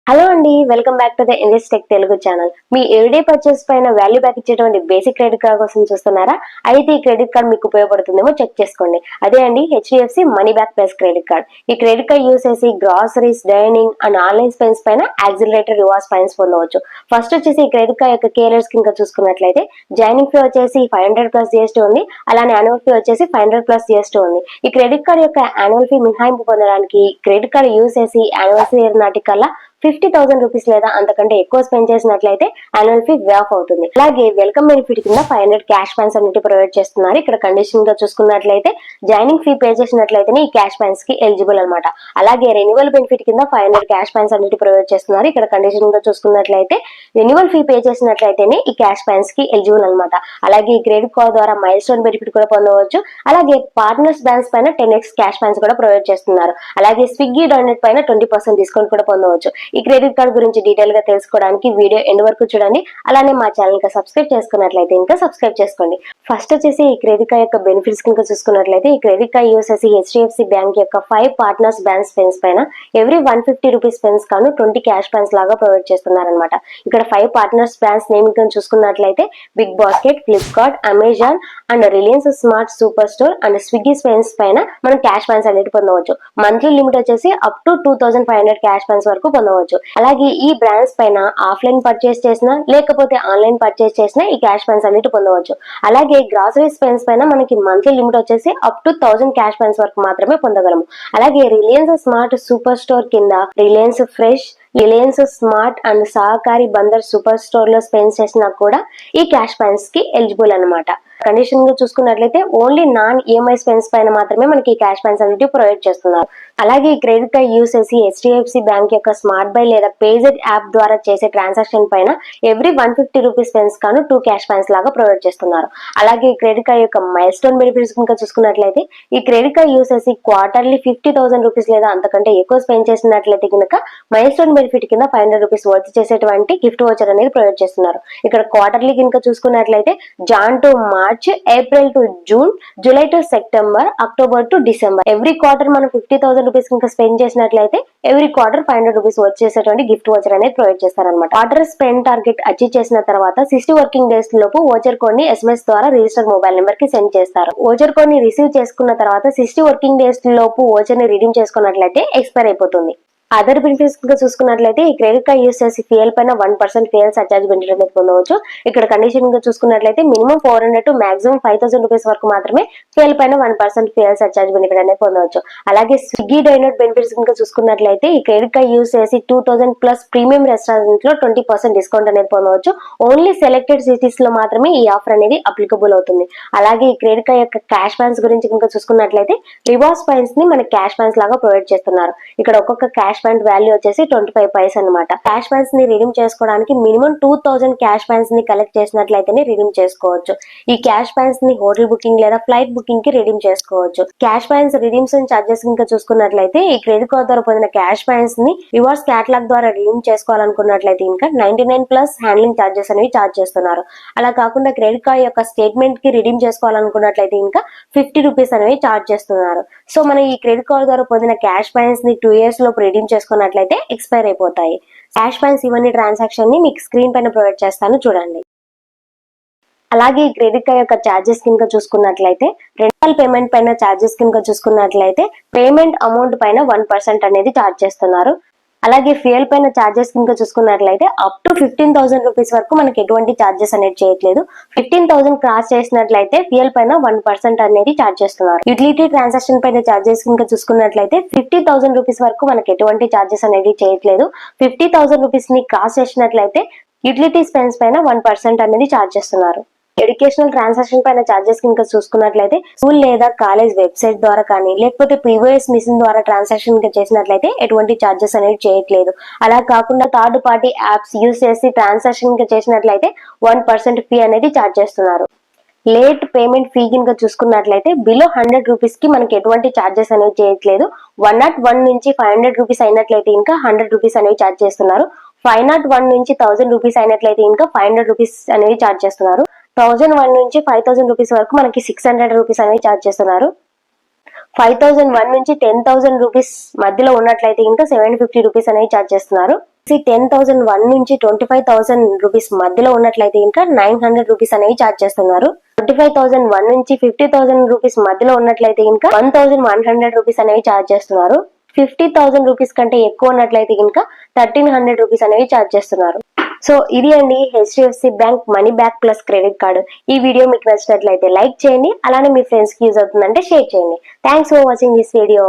Hello అండి, welcome back to the invest tech Telugu channel. Me every day purchase పైన value back ఇచ్చేటువంటి basic credit card కోసం చూస్తున్నారా? అయితే ఈ క్రెడిట్ కార్డ్ మీకు ఉపయోగపడుతుందేమో చెక్ చేసుకోండి. అదే అండి, HDFC money back plus credit card. ఈ క్రెడిట్ కార్డ్ యూస్ చేసి groceries, dining and online spends పైన యాక్సిలరేటెడ్ రివార్డ్స్ పాయింట్స్ పొందవచ్చు. ఫస్ట్ వచ్చేసి ఈ క్రెడిట్ కార్డ్ యొక్క కేరర్స్ కింద చూసుకున్నట్లయితే జాయినింగ్ ఫీ వచ్చేసి 500 ప్లస్ జిఎస్టీ ఉంది. అలానే యాన్యువల్ ఫీ వచ్చేసి 500 ప్లస్ జిఎస్టీ ఉంది. ఈ క్రెడిట్ కార్డ్ యొక్క యాన్యువల్ ఫీ మినహాయింపు పొందడానికి క్రెడిట్ కార్డ్ యూస్ చేసి యానివర్సరీ ఇయర్ నాటికల్లా 50,000 రూపీస్ లేదా అంతకంటే ఎక్కువ స్పెండ్ చేసినట్లయితే యాన్యువల్ ఫీ వేఆఫ్ అవుతుంది. అలాగే వెల్కమ్ బెనిఫిట్ కింద 500 క్యాష్ పాయింట్స్ అన్నిటి ప్రొవైడ్ చేస్తున్నారు. ఇక్కడ కండిషన్ గా చూసుకున్నట్లయితే జాయినింగ్ ఫీ పే చేసినట్లయితే ఈ క్యాష్ పాయింట్స్ కి ఎలిజిబుల్ అనమాట. అలాగే రెన్యువల్ బెనిఫిట్ కింద 500 క్యాష్ పాయింట్స్ అన్నిటి ప్రొవైడ్ చేస్తున్నారు. ఇక్కడ కండిషన్ గా చూసుకున్నట్లయితే రెన్యువల్ ఫీ పే చేసినట్లయితేనే ఈ క్యాష్ పాయింట్స్ కి ఎలిజిబుల్ అనమాట. అలాగే ఈ క్రెడిట్ కార్డ్ ద్వారా మైల్ స్టోన్ బెనిఫిట్ కూడా పొందవచ్చు. అలాగే పార్ట్నర్స్ బ్యాంక్స్ పైన 10x క్యాష్ పాయింట్స్ కూడా ప్రొవైడ్ చేస్తున్నారు. అలాగే స్విగ్గీ డొనేట్ పైన 20% డిస్కౌంట్ కూడా పొందవచ్చు. ఈ క్రెడిట్ కార్డ్ గురించి డీటెయిల్ గా తెలుసుకోవడానికి వీడియో ఎండ్ వరకు చూడండి. అలానే మా ఛానల్ కి సబ్స్క్రైబ్ చేసుకున్నట్లయితే ఇంకా సబ్స్క్రైబ్ చేసుకోండి. ఫస్ట్ వచ్చేసి ఈ క్రెడిట్ కార్డ్ యొక్క బెనిఫిట్స్ కింద చూసుకున్నట్లయితే ఈ క్రెడిట్ కార్డ్ యూస్ చేసి హెచ్డిఎఫ్సి బ్యాంక్ యొక్క 5 పార్ట్నర్స్ బ్యాంక్ స్పెండ్స్ పైన ఎవ్రీ 150 రూపీస్ స్పెండ్స్ కాను 20 క్యాష్ పాయింట్స్ లాగా ప్రొవైడ్ చేస్తున్నారనమాట. ఇక్కడ 5 పార్ట్నర్స్ బ్యాంక్స్ నేమ్ కింద చూసుకున్నట్లయితే Big Basket, Flipkart, Amazon and Reliance smart super Store and Swiggy spends పైన మనం క్యాష్ పాయింట్స్ అనేది పొందవచ్చు. మంత్లీ లిమిట్ వచ్చేసి అప్ టు 2500 క్యాష్ పాయింట్స్ వరకు పొందవచ్చు. అలాగే ఈ బ్రాండ్స్ పైన ఆఫ్లైన్ పర్చేస్ చేసినా లేకపోతే ఆన్లైన్ పర్చేస్ చేసినా ఈ క్యాష్ పాయింట్స్ అన్నిటి పొందవచ్చు. అలాగే గ్రాసరీ స్పెండ్స్ పైన మనకి మంత్లీ లిమిట్ వచ్చేసి అప్ టు 1000 క్యాష్ పాయింట్స్ వరకు మాత్రమే పొందగలము. అలాగే రిలయన్స్ స్మార్ట్ సూపర్ స్టోర్ కింద Reliance fresh, Reliance smart and Sahakari Bhandar super store లో స్పెండ్ చేసినా కూడా ఈ క్యాష్ పాయింట్స్ కి ఎలిజిబుల్ అనమాట. కండిషన్ గా చూసుకున్నట్లయితే ఓన్లీ నాన్ ఈఎంఐ స్పెండ్స్ పైన మాత్రమే మనకి క్యాష్ పాయింట్స్ అనేది ప్రొవైడ్ చేస్తున్నారు. అలాగే ఈ క్రెడిట్ కార్డ్ యూస్ చేసి హెచ్డిఎఫ్సి బ్యాంక్ యొక్క స్మార్ట్ బై లేదా పేజెడ్ యాప్ ద్వారా చేసే ట్రాన్సాక్షన్ పైన ఎవ్రీ 150 రూపీస్ స్పెండ్స్ కాను 2 క్యాష్ పాయింట్స్ లాగా ప్రొవైడ్ చేస్తున్నారు. అలాగే ఈ క్రెడిట్ కార్డ్ యొక్క మైల్ స్టోన్ బెనిఫిట్స్ కనుక చూసుకున్నట్లయితే ఈ క్రెడిట్ కార్డ్ యూస్ చేసి క్వార్టర్లీ 50,000 రూపీస్ లేదా అంతకంటే ఎక్కువ స్పెండ్ చేసినట్లయితే కనుక మైల్ స్టోన్ బెనిఫిట్ కింద 500 రూపీస్ వర్త్ చేసేటువంటి గిఫ్ట్ వోచర్ అనేది ప్రొవైడ్ చేస్తున్నారు. ఇక్కడ క్వార్టర్లీ కనుక చూసుకున్నట్లయితే Jan to March, April to June, July to September, October to December every quarter మనం 50,000 రూపీస్ కనుక స్పెండ్ చేసినట్లయితే ఎవ్రీ క్వార్టర్ 500 రూపీస్ వచ్చేసేటువంటి గిఫ్ట్ వోచర్ అనేది ప్రొవైడ్ చేస్తారనమాట. క్వార్టర్ స్పెండ్ టార్గెట్ అచీవ్ చేసిన తర్వాత 60 వర్కింగ్ డేస్ లోపు వోచర్ కోడ్ ని SMS ద్వారా రిజిస్టర్ మొబైల్ నెంబర్ కి సెండ్ చేస్తారు. వోచర్ కోడ్ ని రిసీవ్ చేసుకున్న తర్వాత 60 వర్కింగ్ డేస్ లోపు వోచర్ ని రిడీమ్ చేసుకున్నట్లయితే ఎక్స్పైర్ అయిపోతుంది. అదర్ బెనిఫిట్స్ గా చూసుకున్నట్లయితే ఈ క్రెడిట్ కార్డ్ యూస్ చేసి ఫ్యూయల్ పైన 1% ఫ్యూయల్ సర్చార్జ్ బెనిఫిట్ అనేది పొందవచ్చు. ఇక్కడ కండిషన్ గా చూసుకున్నట్లయితే మినిమం 400 టు మాక్సిమం 5,000 రూపీస్ వరకు మాత్రమే ఫ్యూయల్ పైన 1% ఫ్యూయల్ సర్చార్జ్ బెనిఫిట్ అనేది పొందవచ్చు. అలాగే స్విగ్గీ డైనట్ బెనిఫిట్స్ గా చూసుకున్నట్లయితే ఈ క్రెడిట్ కార్డ్ యూస్ చేసి 2000 ప్లస్ ప్రీమియం రెస్టారెంట్ లో 20% డిస్కౌంట్ అనేది పొందవచ్చు. ఓన్లీ సెలెక్టెడ్ సిటీస్ లో మాత్రమే ఈ ఆఫర్ అనేది అప్లికబుల్ అవుతుంది. అలాగే ఈ క్రెడిట్ కార్డ్ యొక్క క్యాష్ పాయింట్స్ గురించి కనుక చూసుకున్నట్లయితే రివార్డ్స్ పాయింట్స్ ని మన క్యాష్ పాయింట్స్ లాగా ప్రొవైడ్ చేస్తున్నారు. ఇక్కడ ఒక్కొక్క క్యాష్ పాయింట్ వాల్యూ వచ్చేసి 25 పైస్ అనమాట. క్యాష్ పాయింట్స్ ని రిడీమ్ చేసుకోవడానికి మినిమం 2000 క్యాష్ పాయింట్స్ ని కలెక్ట్ చేసినట్లయితేనే రిడీమ్ చేసుకోవచ్చు. ఈ క్యాష్ పాయింట్స్ ని హోటల్ బుకింగ్ లేదా ఫ్లైట్ బుకింగ్ కి రిడీమ్ చేసుకోవచ్చు. క్యాష్ పాయింట్స్ రిడీమ్షన్ చార్జెస్ ఇంకా చూసుకున్నట్లయితే ఈ క్రెడిట్ కార్డ్ ద్వారా పొందిన క్యాష్ పాయింట్స్ ని రివార్డ్స్ క్యాటలాగ్ ద్వారా రిడీమ్ చేసుకోవాలనుకున్నట్లయితే ఇంకా 99 ప్లస్ హ్యాండ్లింగ్ చార్జెస్ అనేవి చార్జ్ చేస్తున్నారు. అలా కాకుండా క్రెడిట్ కార్డ్ యొక్క స్టేట్మెంట్ కి రిడీమ్ చేసుకోవాలనుకున్నట్లయితే ఇంకా 50 రూపీస్ అనేవి చార్జ్ చేస్తున్నారు. సో మనం ఈ క్రెడిట్ కార్డ్ ద్వారా పొందిన క్యాష్ పాయింట్స్ ని 2 ఇయర్స్ లోపు రిడీమ్ చేసుకున్నట్లయితే ఎక్స్పైర్ అయిపోతాయి. క్యాష్ పాయింట్స్ ఇవన్నీ ట్రాన్సాక్షన్ ని మీకు స్క్రీన్ పైన ప్రొవైడ్ చేస్తాను చూడండి. అలాగే ఈ క్రెడిట్ కార్డ్ యొక్క చార్జెస్ కింద చూసుకున్నట్లయితే రెంటల్ పేమెంట్ పైన చార్జెస్ కింద చూసుకున్నట్లయితే పేమెంట్ అమౌంట్ పైన 1% అనేది చార్జ్ చేస్తున్నారు. అలాగే ఫ్యూయల్ పైన చార్జెస్ కింద చూసుకున్నట్లయితే అప్ టు 15,000 రూపీస్ వరకు మనకి ఎటువంటి చార్జెస్ అనేది చేయట్లేదు. 15,000 క్రాస్ చేసినట్లయితే ఫ్యూయల్ పైన 1% అనేది చార్జ్ చేస్తున్నారు. యూటిలిటీ ట్రాన్సాక్షన్ పైన చార్జెస్ కింద చూసుకున్నట్లయితే 50,000 రూపీస్ వరకు మనకి ఎటువంటి చార్జెస్ అనేది చేయట్లేదు. 50,000 రూపీస్ ని క్రాస్ చేసినట్లయితే యూటిలిటీ స్పెండ్స్ పైన 1% అనేది చార్జ్ చేస్తున్నారు. ఎడ్యుకేషనల్ ట్రాన్సాక్షన్ పైన చార్జెస్ కింద చూసుకున్నట్లయితే స్కూల్ లేదా కాలేజ్ వెబ్సైట్ ద్వారా కానీ లేకపోతే POS మిషన్ ద్వారా ట్రాన్సాక్షన్ చేసినట్లయితే ఎటువంటి చార్జెస్ అనేది చేయట్లేదు. అలా కాకుండా థర్డ్ పార్టీ యాప్స్ యూజ్ చేసి ట్రాన్సాక్షన్ చేసినట్లయితే 1% ఫీ అనేది చార్జ్ చేస్తున్నారు. లేట్ పేమెంట్ ఫీ కింద చూసుకున్నట్లయితే బిలో 100 రూపీస్ కి మనకి ఎటువంటి చార్జెస్ అనేవి చేయట్లేదు. 101 నుంచి 500 రూపీస్ అయినట్లయితే ఇంకా 100 రూపీస్ అనేవి చార్జ్ చేస్తున్నారు. 501 నుంచి 1000 రూపీస్ అయినట్లయితే ఇంకా 500 రూపీస్ అనేవి చార్జ్ చేస్తున్నారు. 1001 నుంచి 5000 రూపీస్ వరకు మనకి 600 రూపీస్ అనేవి చార్జ్ చేస్తున్నారు. 5001 నుంచి 10,000 రూపీస్ మధ్యలో ఉన్నట్లయితే ఇంకా 750 రూపీస్ అనేవి చార్జ్ చేస్తున్నారు. 10,001 నుంచి 25,000 రూపీస్ మధ్యలో ఉన్నట్లయితే ఇంకా 900 రూపీస్ అనేవి ఛార్జ్ చేస్తున్నారు. 25,001 నుంచి 50,000 రూపీస్ మధ్యలో ఉన్నట్లయితే ఇంకా 1,100 రూపీస్ అనేవి ఛార్జ్ చేస్తున్నారు. 50,000 రూపీస్ కంటే ఎక్కువ ఉన్నట్లయితే ఇంకా 1,300 రూపీస్ అనేవి ఛార్జ్ చేస్తున్నారు. సో ఇది అండి HDFC bank money back plus credit card. ఈ వీడియో మీకు నచ్చినట్లయితే లైక్ చేయండి, అలానే మీ ఫ్రెండ్స్ కి యూజ్ అవుతుందంటే షేర్ చేయండి. Thanks for watching this video.